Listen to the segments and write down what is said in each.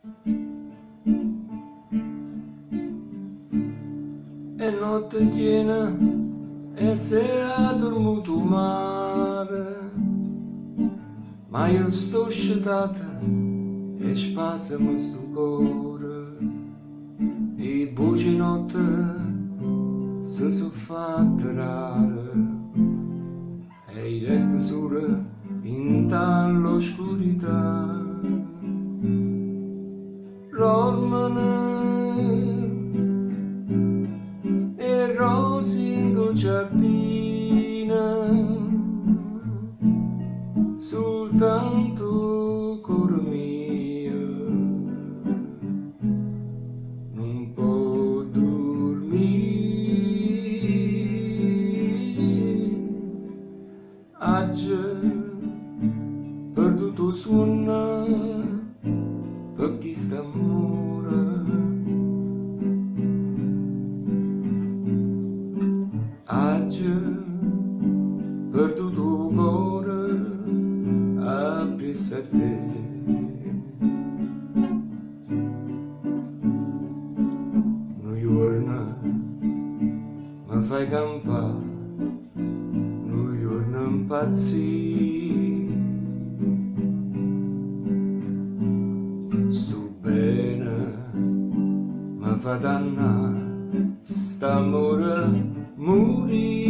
E notte piena e se ha dormito mare, ma io sto scetata e spasimo sto cuore, e voci notte si sono fatte rare, e il resto solo in dall'oscurità. Dormono e rosi in tuo giardino, soltanto cuore mio non può dormire, oggi perduto il sonno per chi sta amore. Oggi perduto il cuore appresso a te. Un giorno mi fai campare, un giorno impazzire, sto bene mi fa dannare, st'amore morì.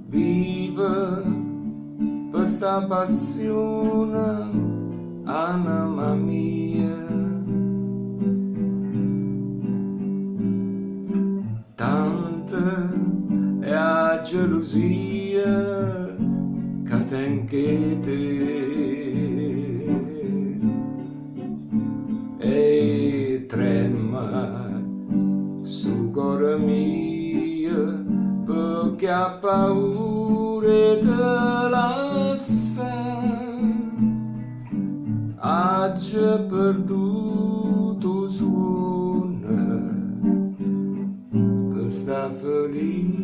Vive per sta passione, anima mia, tanta è la gelosia che tenche te, e trema su cuore mio perché ha paura di lasciare. Oggi perduto suona per sta felice.